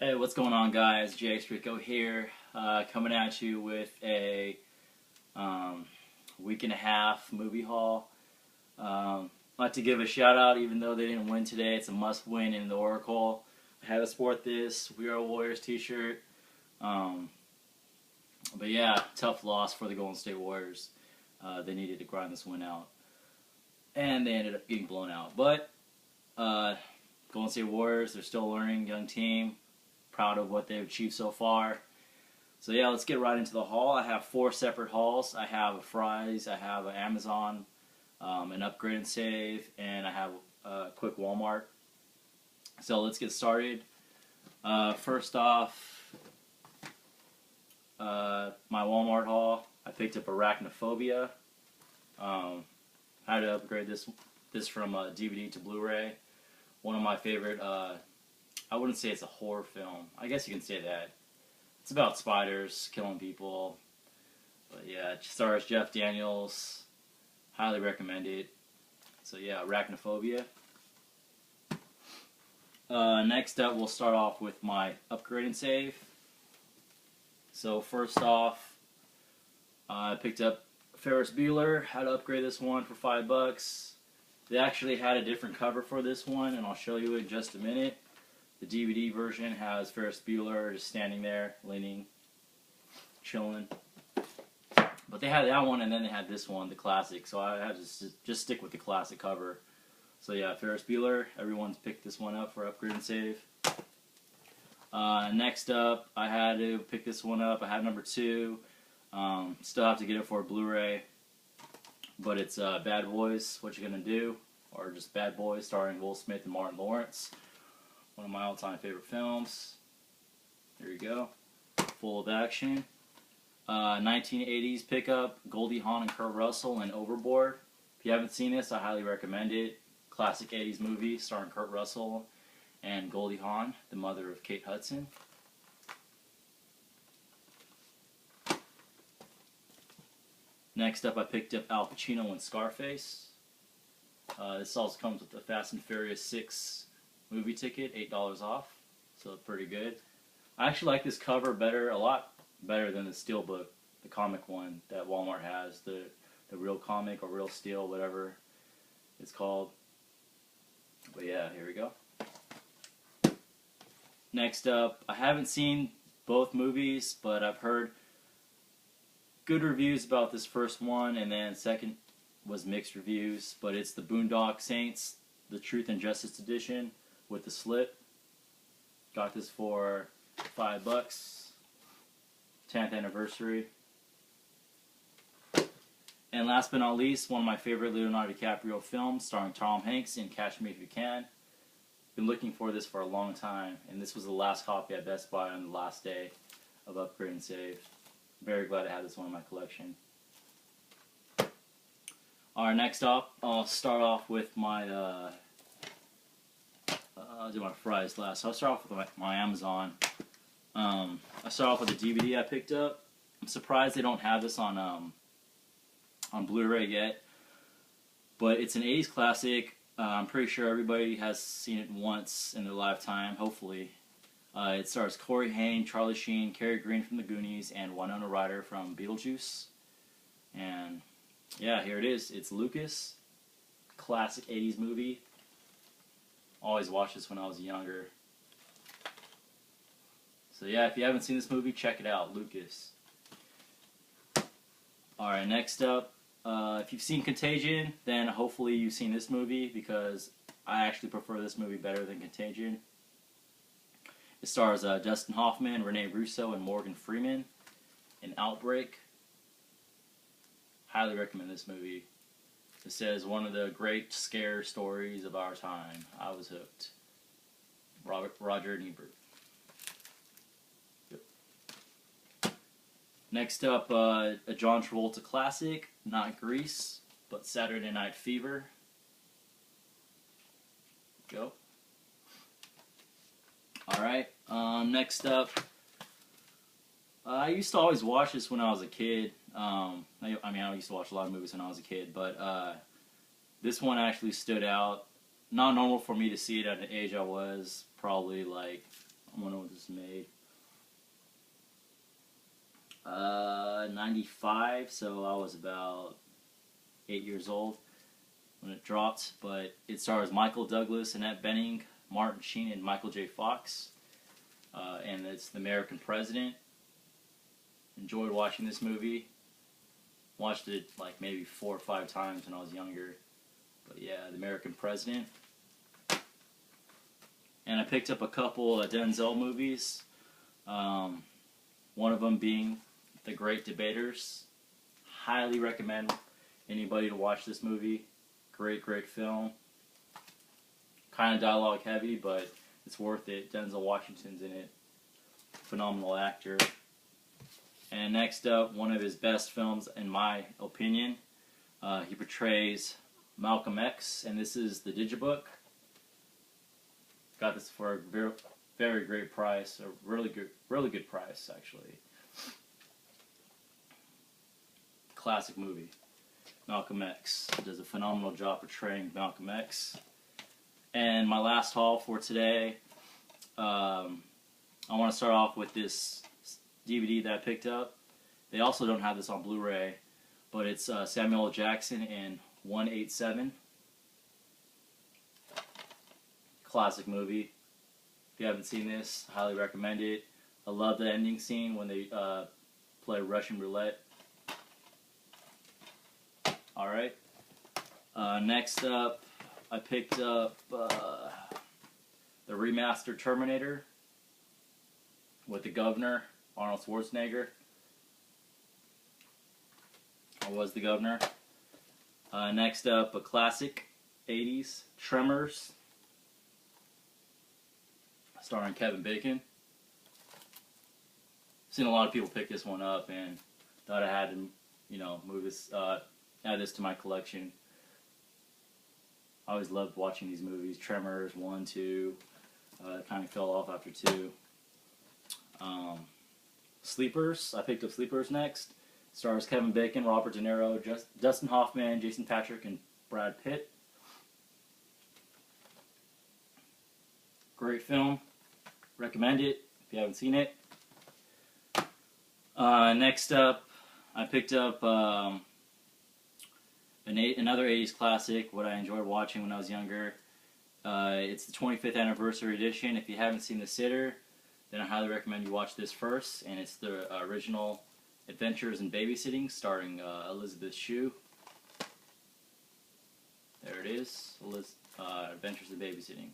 Hey, what's going on, guys? JX Rico here, coming at you with a week and a half movie haul. I'd like to give a shout out, even though they didn't win today. It's a must win in the Oracle. I had to sport this We Are Warriors t-shirt. But yeah, tough loss for the Golden State Warriors. They needed to grind this win out, and they ended up getting blown out. But Golden State Warriors, they're still learning, young team. Proud of what they've achieved so far. So yeah, let's get right into the haul. I have 4 separate hauls. I have a Fry's, I have an Amazon, an Upgrade and Save, and I have a quick Walmart. So let's get started. First off, my Walmart haul. I picked up Arachnophobia. I had to upgrade this from DVD to Blu-ray. One of my favorite. I wouldn't say it's a horror film. I guess you can say that. It's about spiders killing people. But yeah, it stars Jeff Daniels. Highly recommend it. So yeah, Arachnophobia. Next up, we'll start off with my Upgrade and Save. So first off, I picked up Ferris Bueller. Had to upgrade this one for $5. They actually had a different cover for this one, and I'll show you in just a minute. The DVD version has Ferris Bueller just standing there, leaning, chilling. But they had that one, and then they had this one, the classic. So I had to just stick with the classic cover. So yeah, Ferris Bueller. Everyone's picked this one up for Upgrade and Save. Next up, I had to pick this one up. I had number 2. Still have to get it for a Blu-ray. But it's Bad Boys, What You Gonna Do? Or just Bad Boys, starring Will Smith and Martin Lawrence. One of my all-time favorite films. There you go. Full of action. 1980s pickup, Goldie Hawn and Kurt Russell and Overboard. If you haven't seen this, I highly recommend it. Classic 80s movie starring Kurt Russell and Goldie Hawn, the mother of Kate Hudson. Next up, I picked up Al Pacino and Scarface. This also comes with the Fast and Furious 6 movie ticket, $8 off, so pretty good. I actually like this cover a lot better than the Steelbook, the comic one that Walmart has, the real comic or real steel, whatever it's called. But yeah, here we go. Next up, I haven't seen both movies, but I've heard good reviews about this first one, and then second was mixed reviews, but it's the Boondock Saints, the Truth and Justice Edition with the slip. Got this for $5. 10th anniversary. And last but not least, one of my favorite Leonardo DiCaprio films starring Tom Hanks in Catch Me If You Can. Been looking for this for a long time, and this was the last copy at Best Buy on the last day of Upgrade and Save. Very glad to have this one in my collection. Alright, next up, I'll start off with my I'll do my Fry's last. So I'll start off with my Amazon. I start off with a DVD I picked up. I'm surprised they don't have this on Blu-ray yet, but it's an 80s classic. I'm pretty sure everybody has seen it once in their lifetime, hopefully. It stars Corey Haim, Charlie Sheen, Cary Green from The Goonies, and Winona Ryder from Beetlejuice. And yeah, here it is. It's Lucas. Classic 80s movie. Always watched this when I was younger. So yeah, if you haven't seen this movie, check it out, Lucas. Alright, next up, if you've seen Contagion, then hopefully you've seen this movie, because I actually prefer this movie better than Contagion. It stars Dustin Hoffman, Rene Russo, and Morgan Freeman in Outbreak. Highly recommend this movie. It says one of the great scare stories of our time. I was hooked. Roger Ebert. Yep. Next up, a John Travolta classic, not Grease, but Saturday Night Fever. Go. Alright, next up, I used to always watch this when I was a kid. I used to watch a lot of movies when I was a kid, but this one actually stood out. Not normal for me to see it at an age I was, probably like, I wonder what this is made. 95, so I was about 8 years old when it dropped, but it stars Michael Douglas, Annette Bening, Martin Sheen, and Michael J. Fox, and it's the American President. Enjoyed watching this movie. Watched it like maybe 4 or 5 times when I was younger, but yeah, the American President. And I picked up a couple of Denzel movies, one of them being The Great Debaters. Highly recommend anybody to watch this movie. Great, great film. Kind of dialogue heavy, but it's worth it. Denzel Washington's in it. Phenomenal actor. And next up, one of his best films, in my opinion. He portrays Malcolm X, and this is The Digibook. Got this for a very, very great price. A really good price, actually. Classic movie. Malcolm X does a phenomenal job portraying Malcolm X. And my last haul for today, I want to start off with this DVD that I picked up. They also don't have this on Blu-ray, but it's Samuel L. Jackson in 187. Classic movie. If you haven't seen this, I highly recommend it. I love the ending scene when they play Russian roulette. Alright. Next up, I picked up the remastered Terminator with the Governor, Arnold Schwarzenegger. I was the Governor. Next up, a classic 80s, Tremors, starring Kevin Bacon. Seen a lot of people pick this one up, and thought I had to, move this, add this to my collection. I always loved watching these movies. Tremors 1, 2. Kind of fell off after 2. Sleepers. I picked up Sleepers next. Stars Kevin Bacon, Robert De Niro, Dustin Hoffman, Jason Patric, and Brad Pitt. Great film. Recommend it if you haven't seen it. Next up, I picked up another 80s classic, what I enjoyed watching when I was younger. It's the 25th anniversary edition. If you haven't seen The Sitter, then I highly recommend you watch this first. And it's the original Adventures in Babysitting, starring Elizabeth Shue. There it is, Adventures in Babysitting,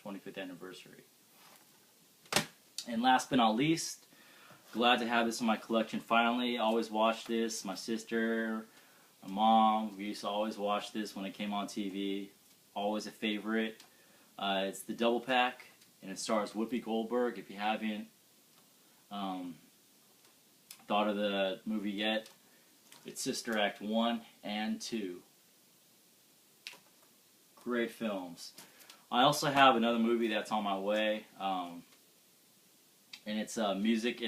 25th anniversary. And last but not least, glad to have this in my collection finally. I always watched this. My sister, my mom, we used to always watch this when it came on TV. Always a favorite. It's the Double Pack, and it stars Whoopi Goldberg. If you haven't thought of the movie yet, it's Sister Act 1 and 2. Great films. I also have another movie that's on my way, and it's Music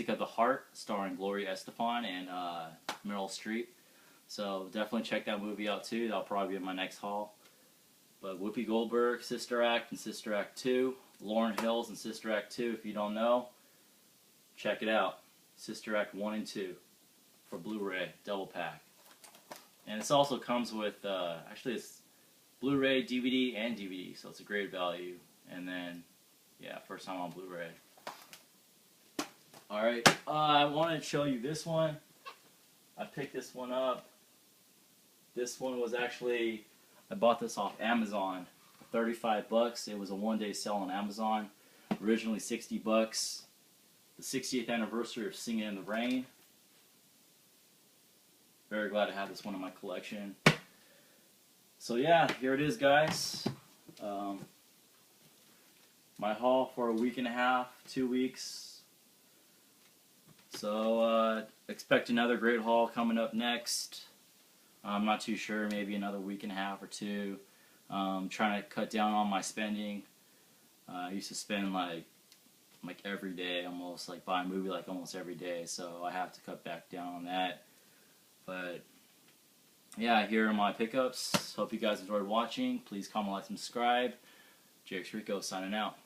of the Heart, starring Gloria Estefan and Meryl Streep. So definitely check that movie out too. That'll probably be in my next haul. But Whoopi Goldberg, Sister Act, and Sister Act 2. Lauryn Hill's in Sister Act 2. If you don't know, check it out. Sister Act 1 and 2 for Blu-ray, double pack. And this also comes with, actually it's Blu-ray, DVD, and DVD, so it's a great value. And then, yeah, first time on Blu-ray. Alright, I wanted to show you this one. I picked this one up. This one was actually, I bought this off Amazon, 35 bucks. It was a one-day sale on Amazon. Originally 60 bucks. The 60th anniversary of Singing in the Rain. Very glad to have this one in my collection. So yeah, here it is, guys. My haul for a week and a half, 2 weeks. So expect another great haul coming up next. I'm not too sure, maybe another week and a half or two. Trying to cut down on my spending. I used to spend like every day, almost, like buy a movie like almost every day, so I have to cut back down on that. But yeah, here are my pickups. Hope you guys enjoyed watching. Please comment, like, subscribe. JX Rico signing out.